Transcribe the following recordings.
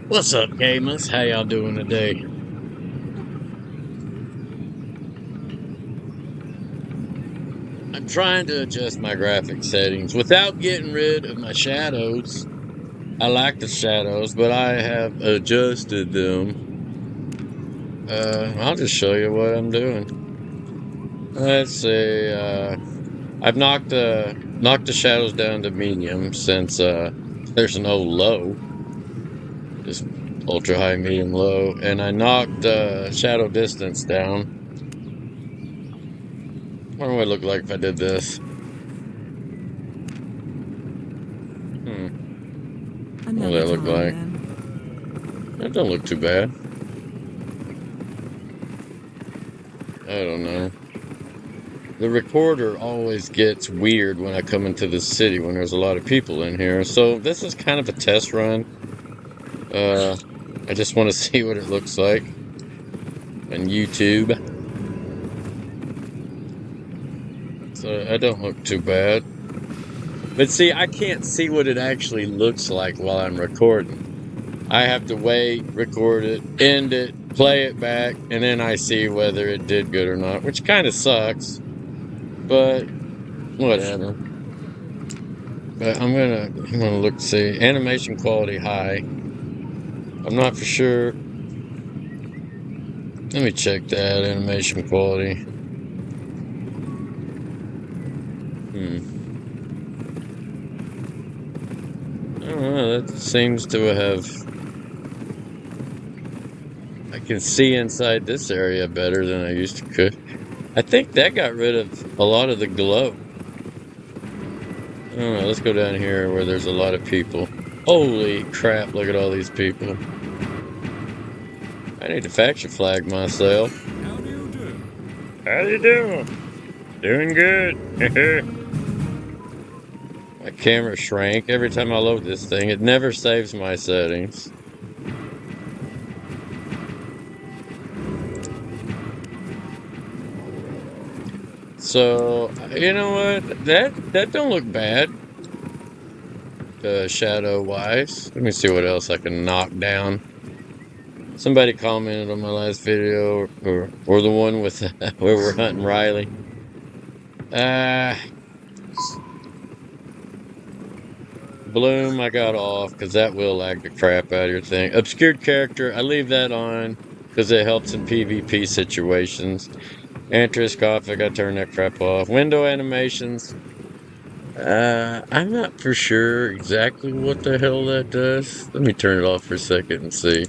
What's up, gamers? How y'all doing today? I'm trying to adjust my graphic settings without getting rid of my shadows. I like the shadows, but I have adjusted them. I'll just show you what I'm doing. Let's see. I've knocked the shadows down to medium since there's no low, just ultra high, medium, low, and I knocked shadow distance down. What would it look like if I did this? What does that look like? That don't look too bad. I don't know. The recorder always gets weird when I come into the city when there's a lot of people in here. So this is kind of a test run. I just want to see what it looks like on YouTube. So I don't look too bad. But see, I can't see what it actually looks like while I'm recording. I have to wait, record it, end it, play it back, and then I see whether it did good or not, which kind of sucks. But whatever. But I'm gonna look, see, animation quality high. I'm not for sure. Let me check that animation quality. I don't know, that seems to have, I can see inside this area better than I used to could. I think that got rid of a lot of the glow. I don't know, let's go down here where there's a lot of people. Holy crap, look at all these people. I need to faction flag myself. How do you do? How you doing? Doing good. My camera shrank every time I load this thing. It never saves my settings. So, you know what? That don't look bad. Shadow wise. Let me see what else I can knock down. Somebody commented on my last video or the one with where we're hunting Riley. Bloom, I got off because that will lag the crap out of your thing. Obscured character, I leave that on because it helps in PvP situations. Anti-Scopic, I turn that crap off. Window animations, I'm not for sure exactly what the hell that does. Let me turn it off for a second and see.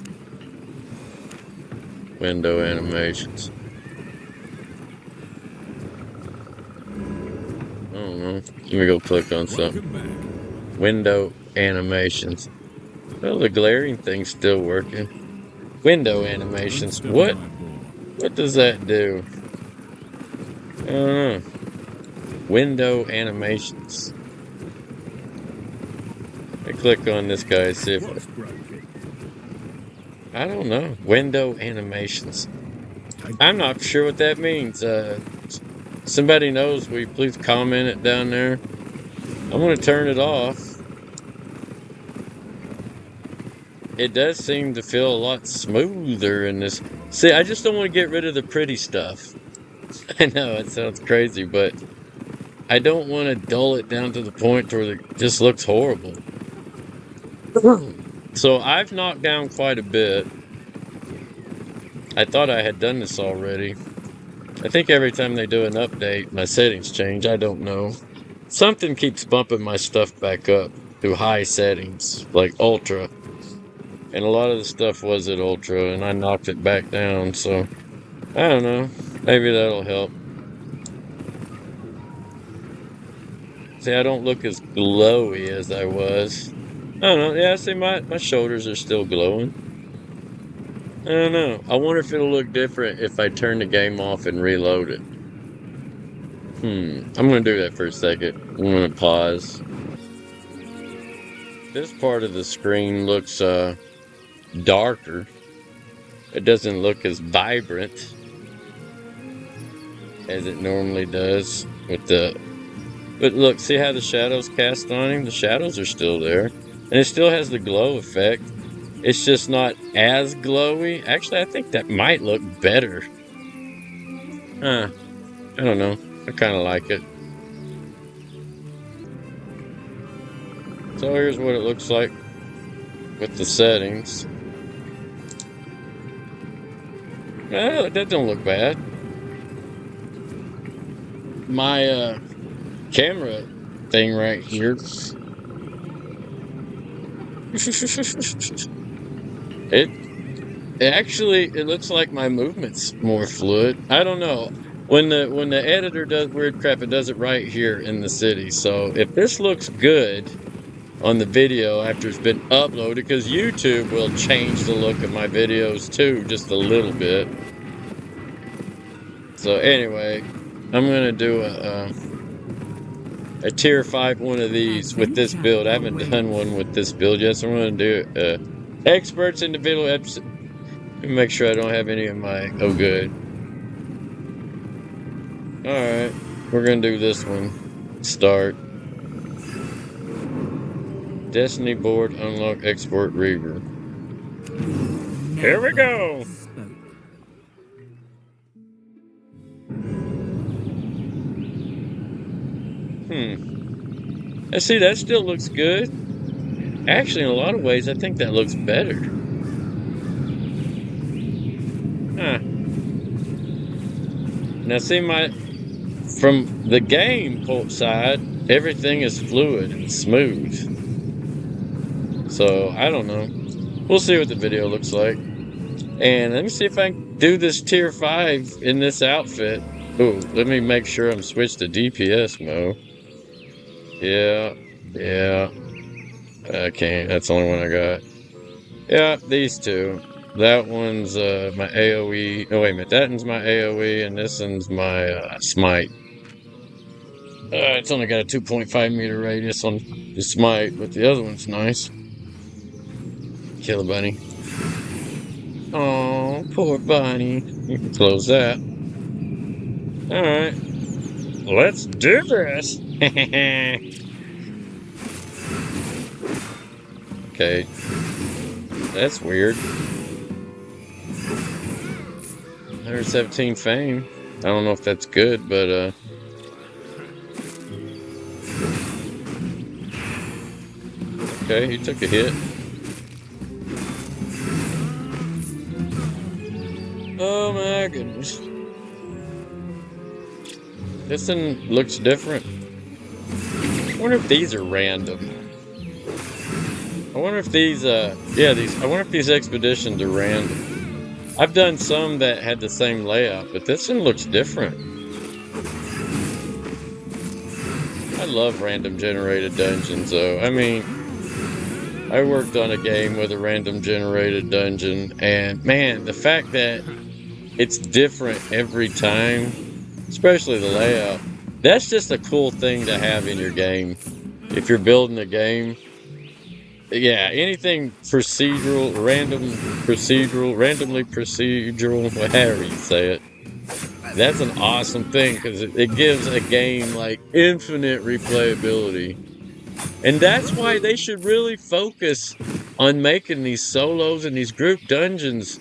Window animations. I don't know. Let me go click on something. Window animations. Oh, the glaring thing's still working. Window animations. What does that do? I don't know. Window animations. I click on this guy, see if I don't know. Window animations. I'm not sure what that means. Somebody knows, will you please comment it down there? I'm going to turn it off. It does seem to feel a lot smoother in this. See, I just don't want to get rid of the pretty stuff. I know it sounds crazy, but I don't want to dull it down to the point where it just looks horrible. So I've knocked down quite a bit. I thought I had done this already. I think every time they do an update, my settings change. I don't know. Something keeps bumping my stuff back up to high settings, like ultra. And a lot of the stuff was at ultra, and I knocked it back down, so I don't know. Maybe that'll help. See, I don't look as glowy as I was. I don't know. Yeah, see, my shoulders are still glowing. I don't know. I wonder if it'll look different if I turn the game off and reload it. I'm going to do that for a second. I'm going to pause. This part of the screen looks darker. It doesn't look as vibrant as it normally does with the But look, see how the shadows cast on him? The shadows are still there. And it still has the glow effect. It's just not as glowy. Actually, I think that might look better. Huh. I don't know. I kind of like it. So here's what it looks like with the settings. Well, that don't look bad. My camera thing right here. it it looks like my movement's more fluid. I don't know. When the editor does weird crap, it does it right here in the city. So if this looks good on the video after it's been uploaded, because YouTube will change the look of my videos too, just a little bit. So anyway, I'm gonna do a tier 5 one of these with this build. I haven't done one with this build yet, so I'm gonna do experts individual episode. Let me make sure I don't have any of my good. Alright, we're gonna do this one. Start. Destiny board, unlock export Reaver. Here we go! I see, that still looks good. Actually, in a lot of ways, I think that looks better. Huh. Now, see, from the game side, everything is fluid and smooth. So, I don't know. We'll see what the video looks like. And let me see if I can do this tier 5 in this outfit. Ooh, let me make sure I'm switched to DPS mode. Yeah. I can't. That's the only one I got. Yeah, these two. That one's my AoE. Oh, wait a minute. That one's my AoE, and this one's my smite. It's only got a 2.5 meter radius on the smite, but the other one's nice. Kill a bunny. Oh, poor bunny. You can close that. Alright. Let's do this! Okay. That's weird. 117 fame. I don't know if that's good, but okay, he took a hit. Oh my goodness. This one looks different. I wonder if these are random. I wonder if these I wonder if these expeditions are random. I've done some that had the same layout, but this one looks different. I love random generated dungeons, though. I mean, I worked on a game with a random generated dungeon, and man, the fact that it's different every time, especially the layout, that's just a cool thing to have in your game. If you're building a game, yeah, anything procedural, randomly procedural, whatever you say it, that's an awesome thing because it gives a game like infinite replayability. And that's why they should really focus on making these solos and these group dungeons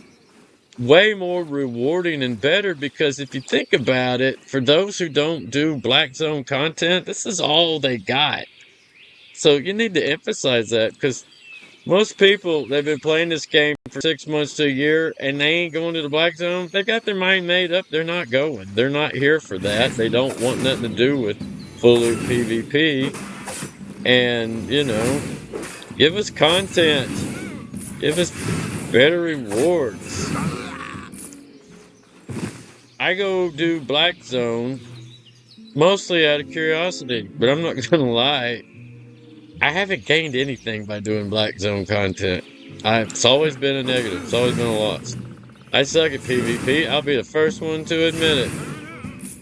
way more rewarding and better, because if you think about it, for those who don't do Black Zone content, this is all they got. So you need to emphasize that, because most people, they've been playing this game for 6 months to a year and they ain't going to the Black Zone. They've got their mind made up. They're not going. They're not here for that. They don't want nothing to do with full loot PvP. And, give us content. Give us better rewards. I go do Black Zone mostly out of curiosity, but I'm not gonna lie, I haven't gained anything by doing Black Zone content. It's always been a negative. It's always been a loss. I suck at PvP. I'll be the first one to admit it.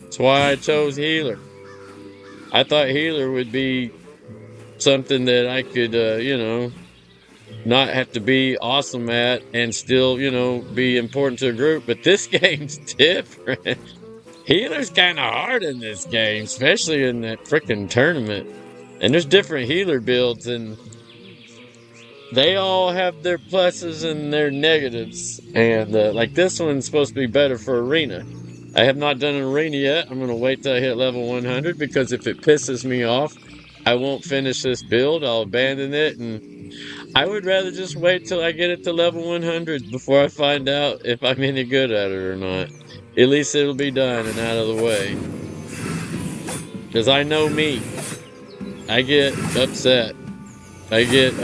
That's why I chose healer. I thought healer would be something that I could, not have to be awesome at and still, be important to a group. But this game's different. Healer's kind of hard in this game, especially in that freaking tournament. And there's different healer builds, and they all have their pluses and their negatives. And like this one's supposed to be better for arena. I have not done an arena yet. I'm going to wait till I hit level 100 because if it pisses me off, I won't finish this build. I'll abandon it, and I would rather just wait till I get it to level 100 before I find out if I'm any good at it or not. At least it'll be done and out of the way. Because I know me. I get upset. I get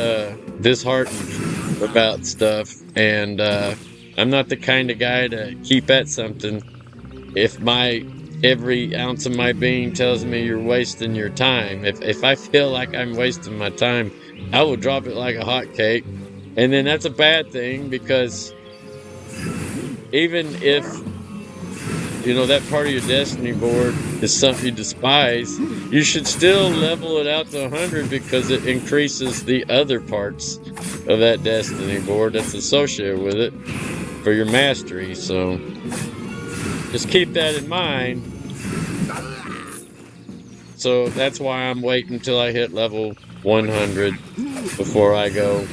disheartened about stuff, and I'm not the kind of guy to keep at something if my every ounce of my being tells me you're wasting your time. If I feel like I'm wasting my time, I will drop it like a hot cake. And then that's a bad thing because even if that part of your destiny board is something you despise, you should still level it out to 100 because it increases the other parts of that destiny board that's associated with it for your mastery. So just keep that in mind. So that's why I'm waiting until I hit level 100 before I go.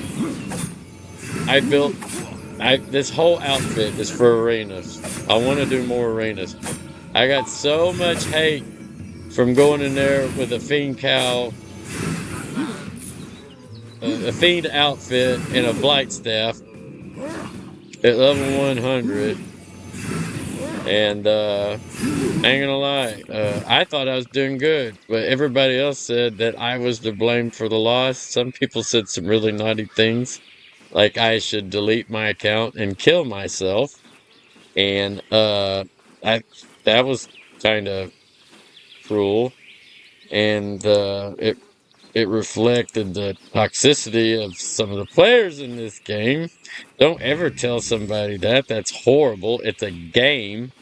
This whole outfit is for arenas. I want to do more arenas. I got so much hate from going in there with a fiend cow, a fiend outfit, and a blight staff at level 100. And I ain't gonna lie, I thought I was doing good, but everybody else said that I was to blame for the loss. Some people said some really naughty things, like I should delete my account and kill myself. And I that was kind of cruel, and it reflected the toxicity of some of the players in this game. Don't ever tell somebody that. That's horrible. It's a game.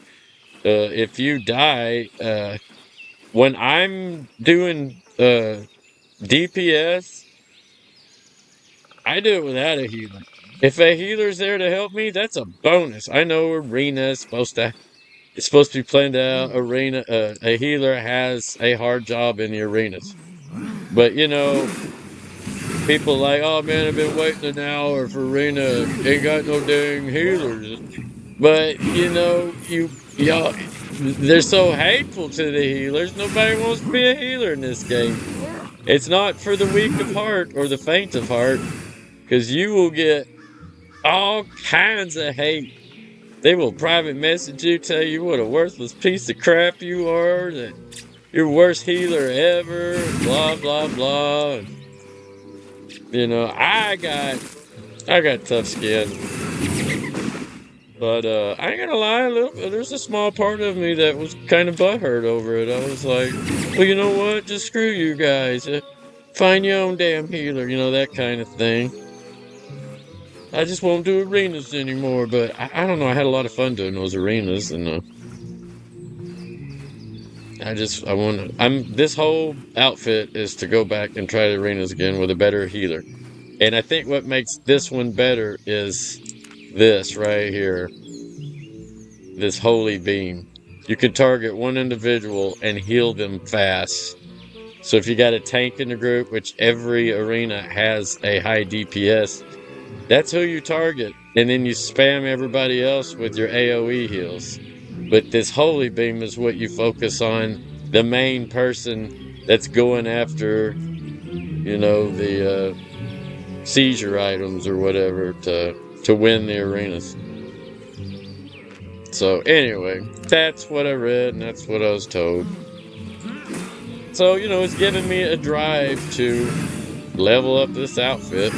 If you die, when I'm doing DPS, I do it without a healer. If a healer's there to help me, that's a bonus. I know arena is it's supposed to be planned out. Arena, a healer has a hard job in the arenas, but people like, oh man, I've been waiting an hour for arena. Ain't got no dang healers. But y'all, they're so hateful to the healers. Nobody wants to be a healer in this game. It's not for the weak of heart or the faint of heart, because you will get all kinds of hate. They will private message you, tell you what a worthless piece of crap you are, that you're worst healer ever, blah blah blah. I got tough skin. But I ain't gonna lie, there's a small part of me that was kind of butthurt over it. I was like, well, you know what? Just screw you guys. Find your own damn healer, that kind of thing. I just won't do arenas anymore. But I don't know. I had a lot of fun doing those arenas, and this whole outfit is to go back and try the arenas again with a better healer. And I think what makes this one better is this right here. This holy beam. You can target one individual and heal them fast. So if you got a tank in the group, which every arena has a high DPS, that's who you target. And then you spam everybody else with your AoE heals. But this holy beam is what you focus on, the main person that's going after, the seizure items or whatever to win the arenas. So anyway, that's what I read and that's what I was told. So, it's giving me a drive to level up this outfit.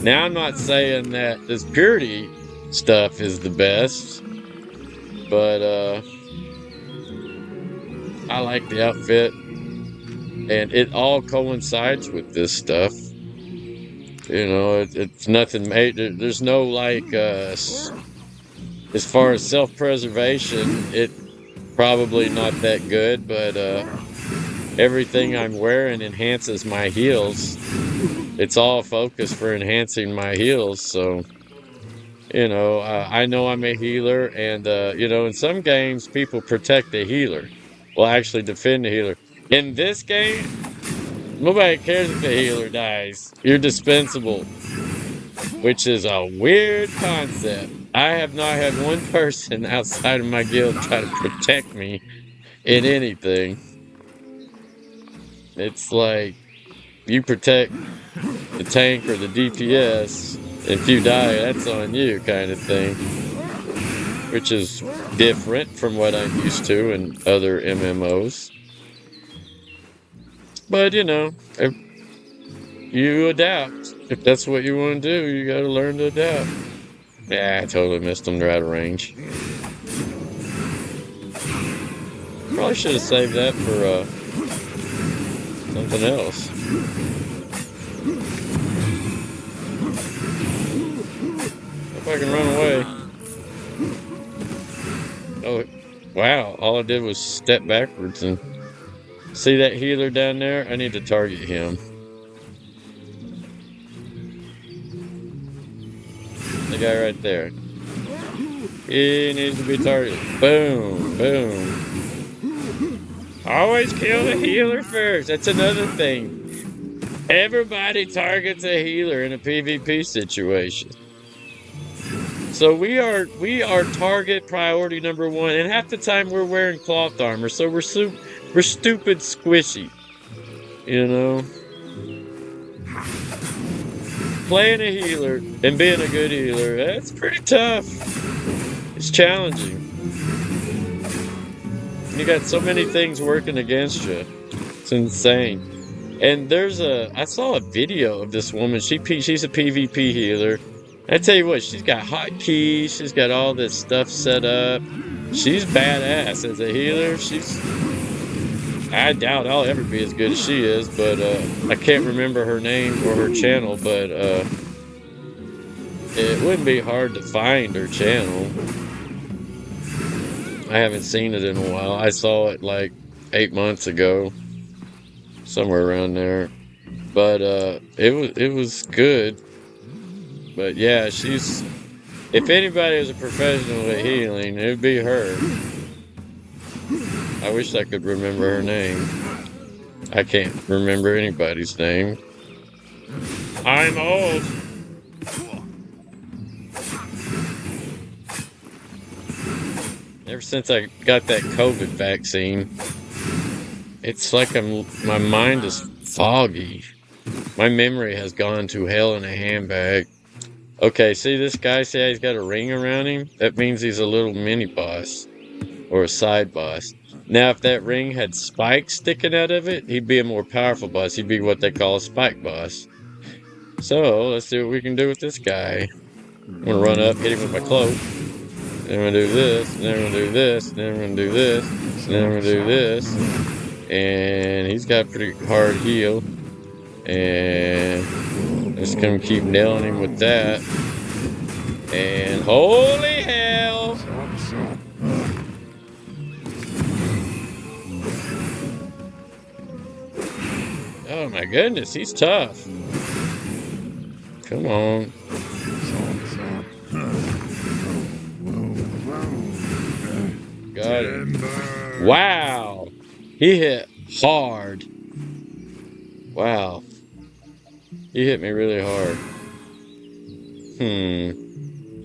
Now, I'm not saying that this purity stuff is the best, but I like the outfit and it all coincides with this stuff. It's nothing major. There's no as far as self-preservation, it probably not that good, but everything I'm wearing enhances my heals. It's all focused for enhancing my heals, so I know I'm a healer, and in some games people protect the healer, well, actually defend the healer. In this game, nobody cares if the healer dies. You're dispensable, which is a weird concept. I have not had one person outside of my guild try to protect me in anything. It's like you protect the tank or the DPS. If you die, that's on you, kind of thing, which is different from what I'm used to in other MMOs. But if you adapt. If that's what you want to do, you got to learn to adapt. Yeah, I totally missed them. They're out of range. Probably should have saved that for something else. If I can run away. Oh, wow. All I did was step backwards and see that healer down there? I need to target him. The guy right there. He needs to be targeted. Boom, boom. Always kill the healer first. That's another thing. Everybody targets a healer in a PvP situation. So we are target priority number one, and half the time we're wearing cloth armor, so we're stupid squishy, Playing a healer and being a good healer, that's pretty tough. It's challenging. You got so many things working against you. It's insane. And I saw a video of this woman. She's a PvP healer. I tell you what, she's got hotkeys. She's got all this stuff set up. She's badass as a healer. I doubt I'll ever be as good as she is, but I can't remember her name or her channel, but it wouldn't be hard to find her channel. I haven't seen it in a while. I saw it like 8 months ago, somewhere around there. But it was good. But yeah, if anybody is a professional at healing, it would be her. I wish I could remember her name. I can't remember anybody's name. I'm old. Ever since I got that COVID vaccine, it's like my mind is foggy. My memory has gone to hell in a handbag. Okay, see this guy? See how he's got a ring around him? That means he's a little mini boss or a side boss. Now, if that ring had spikes sticking out of it, he'd be a more powerful boss. He'd be what they call a spike boss. So, let's see what we can do with this guy. I'm gonna run up, hit him with my cloak. Then I'm gonna do this, and then I'm gonna do this, and then I'm gonna do this, and then I'm gonna do this. And he's got a pretty hard heal. And I'm just gonna keep nailing him with that. And holy hell! Oh my goodness, he's tough. Come on. Got it. Wow! He hit hard. Wow. He hit me really hard. I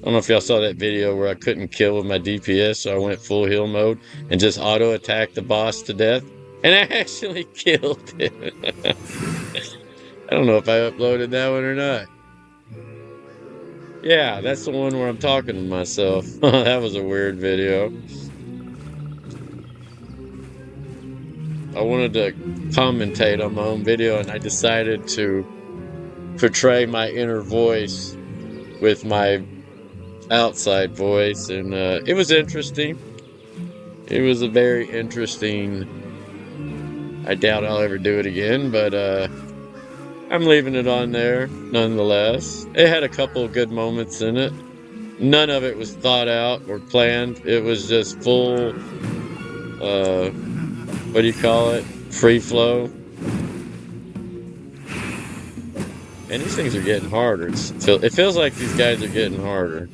don't know if y'all saw that video where I couldn't kill with my DPS, so I went full heal mode and just auto-attacked the boss to death. And I actually killed him. I don't know if I uploaded that one or not. Yeah, that's the one where I'm talking to myself. That was a weird video. I wanted to commentate on my own video, and I decided to portray my inner voice with my outside voice, and it was interesting. It was a very interesting. I doubt I'll ever do it again, but I'm leaving it on there nonetheless. It had a couple of good moments in it. None of it was thought out or planned. It was just full, what do you call it? Free flow. And these things are getting harder. It feels like these guys are getting harder.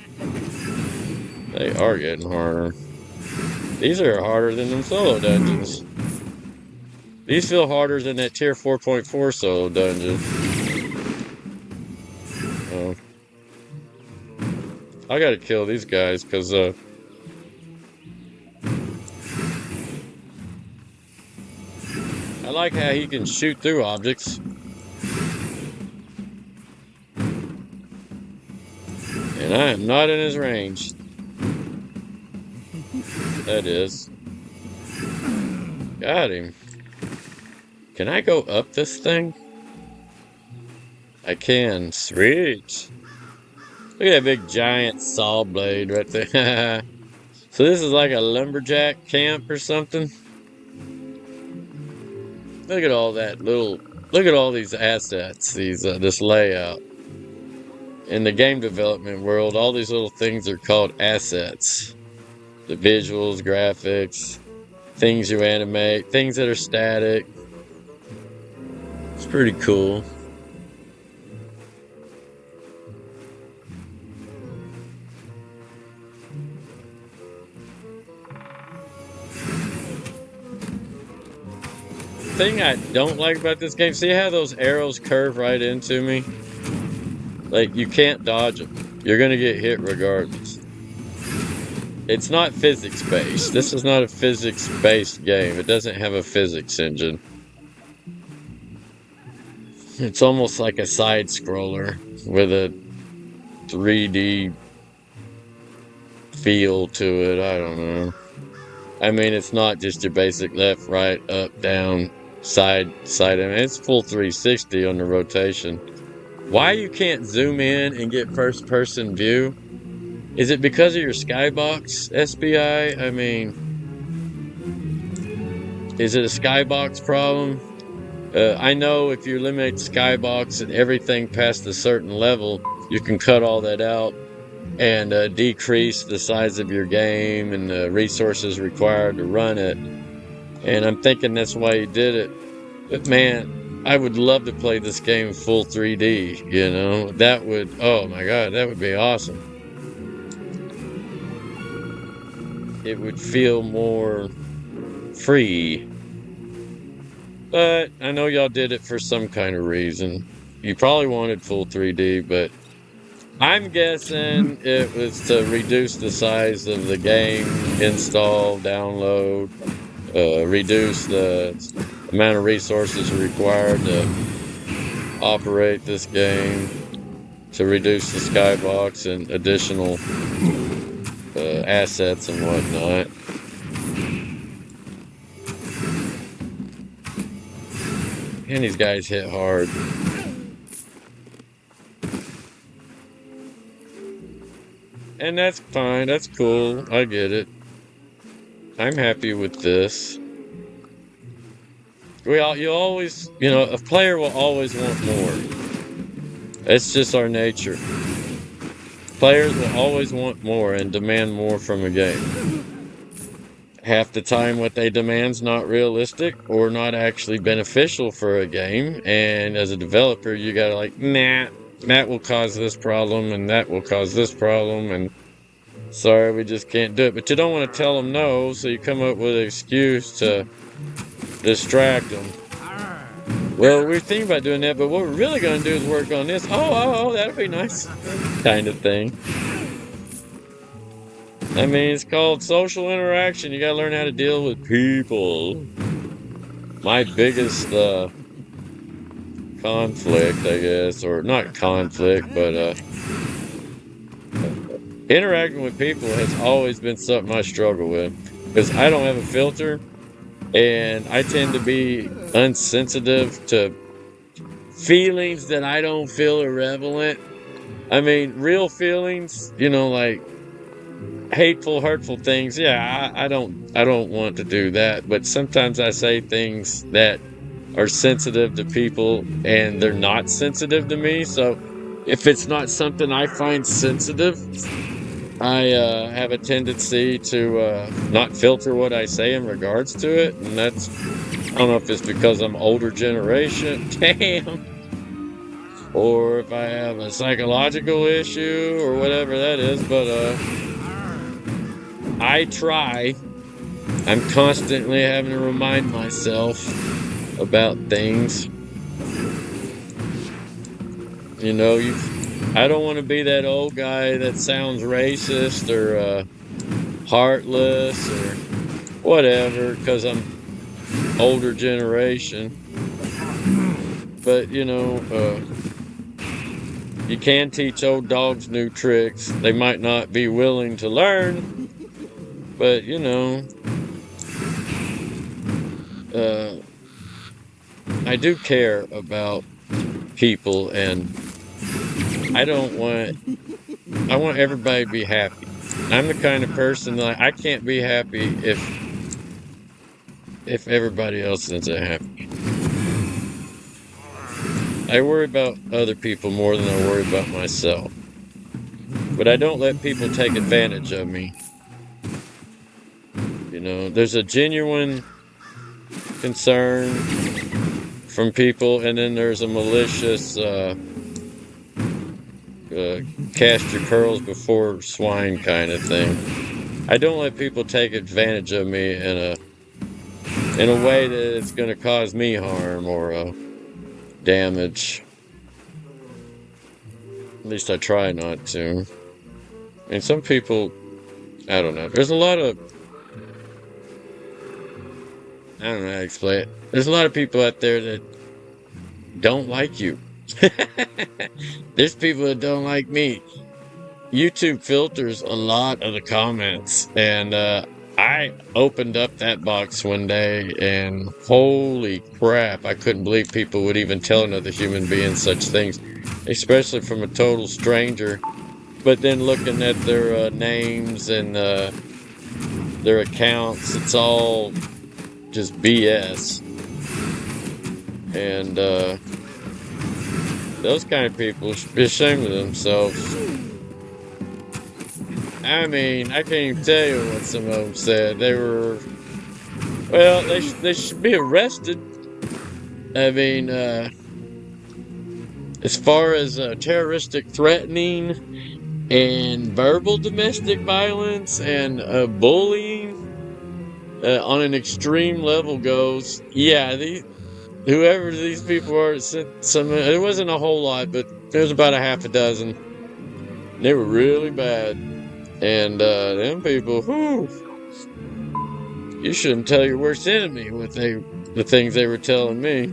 They are getting harder. These are harder than them solo dungeons. These feel harder than that tier 4.4 solo dungeon. I gotta kill these guys because I like how he can shoot through objects. And I am not in his range. That is. Got him. Can I go up this thing? I can. Sweet. Look at that big giant saw blade right there. So this is like a lumberjack camp or something. Look at all that look at all these assets, this layout. In the game development world, all these little things are called assets. The visuals, graphics, things you animate, things that are static. It's pretty cool. The thing I don't like about this game, see how those arrows curve right into me? Like, you can't dodge them. You're gonna get hit regardless. It's not physics-based. This is not a physics-based game. It doesn't have a physics engine. It's almost like a side-scroller with a 3D feel to it. I don't know. I mean, it's not just your basic left, right, up, down, side. I mean, it's full 360 on the rotation. Why you can't zoom in and get first-person view? Is it because of your skybox, SBI? I mean, is it a skybox problem? I know if you eliminate the skybox and everything past a certain level, you can cut all that out and decrease the size of your game and the resources required to run it. And I'm thinking that's why you did it. But man, I would love to play this game full 3D, you know? That would, oh my God, that would be awesome. It would feel more free. But I know y'all did it for some kind of reason. You probably wanted full 3D, but I'm guessing it was to reduce the size of the game, install, download, reduce the amount of resources required to operate this game, to reduce the skybox and additional assets and whatnot. And these guys hit hard. And that's fine, that's cool, I get it. I'm happy with this. You always, you know, a player will always want more. It's just our nature. Players will always want more and demand more from a game. Half the time what they demand is not realistic or not actually beneficial for a game. And as a developer, you gotta like, nah, that will cause this problem and that will cause this problem and sorry, we just can't do it. But you don't want to tell them no, so you come up with an excuse to distract them. Well, we're thinking about doing that, but what we're really going to do is work on this. Oh, that'd be nice. Kind of thing. I mean, it's called social interaction. You got to learn how to deal with people. My biggest conflict, I guess, or not conflict, but interacting with people has always been something I struggle with because I don't have a filter and I tend to be unsensitive to feelings that I don't feel are relevant. I mean, real feelings, you know, like hateful, hurtful things. Yeah, I don't want to do that. But sometimes I say things that are sensitive to people and they're not sensitive to me. So if it's not something I find sensitive, I have a tendency to not filter what I say in regards to it. And that's, I don't know if it's because I'm older generation. Damn. or if I have a psychological issue or whatever that is, but I try. I'm constantly having to remind myself about things. You know, I don't want to be that old guy that sounds racist or heartless or whatever because I'm older generation. But you know, you can teach old dogs new tricks. They might not be willing to learn, but you know, I do care about people, and I want everybody to be happy. I'm the kind of person that I can't be happy if everybody else isn't happy. I worry about other people more than I worry about myself. But I don't let people take advantage of me. You know, there's a genuine concern from people, and then there's a malicious cast your pearls before swine kind of thing. I don't let people take advantage of me in a way that it's going to cause me harm or damage. At least I try not to. And some people, I don't know. There's a lot of, I don't know how to explain it. There's a lot of people out there that don't like you. There's people that don't like me. YouTube filters a lot of the comments, and I opened up that box one day, and holy crap, I couldn't believe people would even tell another human being such things, especially from a total stranger. But then looking at their names and their accounts, it's all just BS. And those kind of people should be ashamed of themselves. I mean, I can't even tell you what some of them said. They were, well, they should be arrested. I mean, as far as terroristic threatening and verbal domestic violence and bullying on an extreme level goes, yeah, whoever these people are, it wasn't a whole lot, but there was about a half a dozen. They were really bad. And them people, whew, you shouldn't tell your worst enemy the things they were telling me.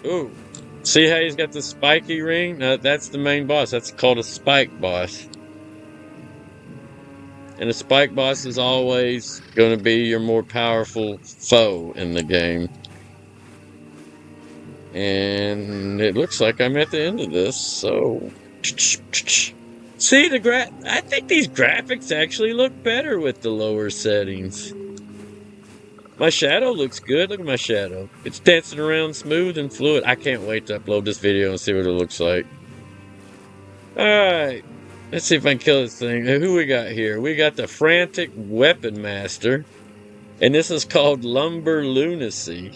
Ooh, see how he's got the spiky ring? That's the main boss. That's called a spike boss. And a spike boss is always going to be your more powerful foe in the game. And it looks like I'm at the end of this, so... See, I think these graphics actually look better with the lower settings. My shadow looks good. Look at my shadow. It's dancing around smooth and fluid. I can't wait to upload this video and see what it looks like. Alright. Let's see if I can kill this thing. Who we got here? We got the Frantic Weaponmaster. And this is called Lumber Lunacy.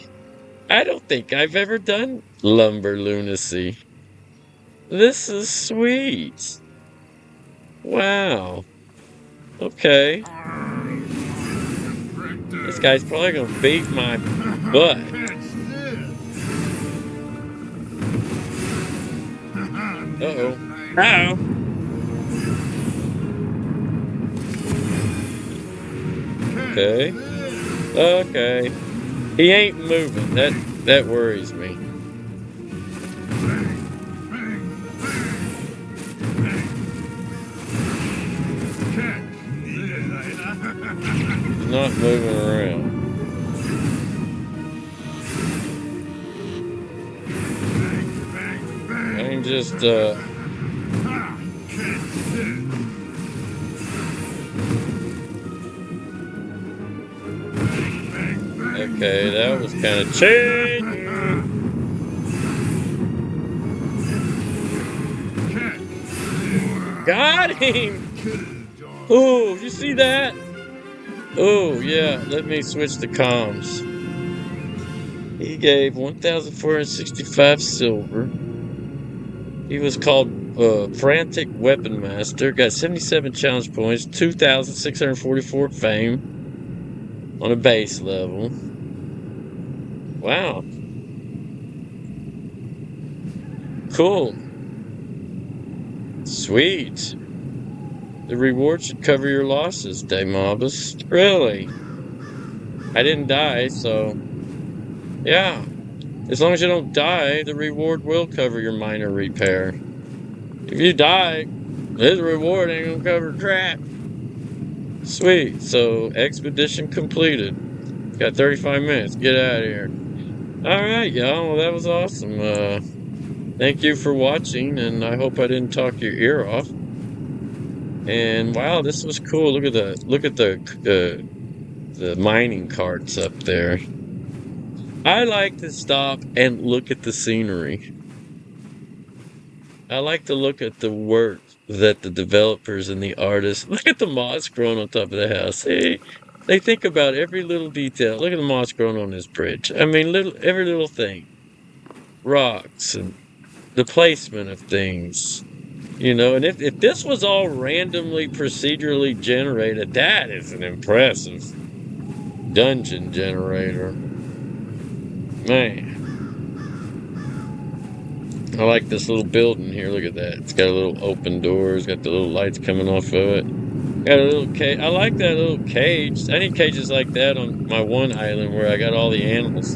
I don't think I've ever done Lumber Lunacy. This is sweet. Wow. Okay. This guy's probably gonna beat my butt. Uh-oh. Uh-oh. Okay. Okay. He ain't moving. That worries me. He's not moving around. I'm just okay, that was kind of cheating. Got him! Oh, you see that? Oh, yeah, let me switch to comms. He gave 1,465 silver. He was called Frantic Weaponmaster. Got 77 challenge points, 2,644 fame on a base level. Wow. Cool. Sweet. The reward should cover your losses, Daemobus. Really? I didn't die, so yeah. As long as you don't die, the reward will cover your minor repair. If you die, this reward ain't gonna cover crap. Sweet. So expedition completed. Got 35 minutes. Get out of here. All right, y'all. Well, that was awesome. Thank you for watching, and I hope I didn't talk your ear off. And wow, this was cool. Look at the mining carts up there. I like to stop and look at the scenery. I like to look at the work that the developers and the artists. Look at the moss growing on top of the house. Hey, they think about every little detail. Look at the moss growing on this bridge. I mean, every little thing. Rocks and the placement of things. And if this was all randomly procedurally generated, that is an impressive dungeon generator. Man. I like this little building here. Look at that. It's got a little open door. It's got the little lights coming off of it. Got a little cage. I like that little cage. I need cages like that on my one island where I got all the animals.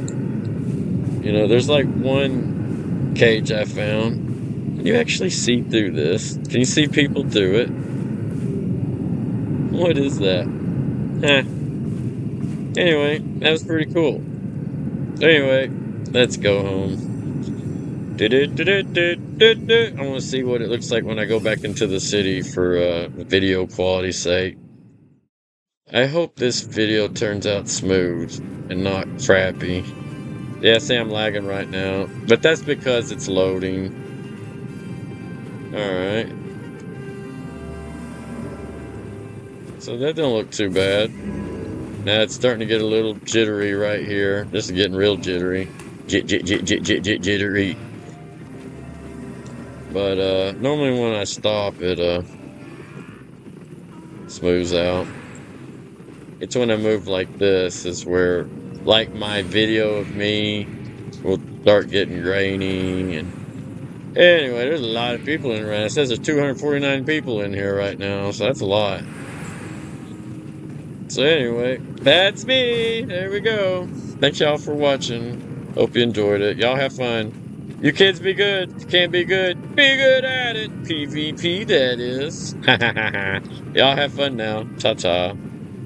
There's like one cage I found. Can you actually see through this? Can you see people through it? What is that? Huh. Anyway, that was pretty cool. Anyway, let's go home. I want to see what it looks like when I go back into the city for video quality's sake. I hope this video turns out smooth and not crappy. Yeah, see, I'm lagging right now, but that's because it's loading. Alright. So that don't look too bad. Now it's starting to get a little jittery right here. This is getting real jittery. Jittery. But normally when I stop, it smooths out. It's when I move like this is where, like, my video of me will start getting grainy. And anyway, there's a lot of people in here. It says there's 249 people in here right now, so that's a lot. So anyway, that's me. There we go. Thanks y'all for watching. Hope you enjoyed it. Y'all have fun. You kids be good. If you can't be good at it. PvP, that is. Y'all have fun now. Ta-ta.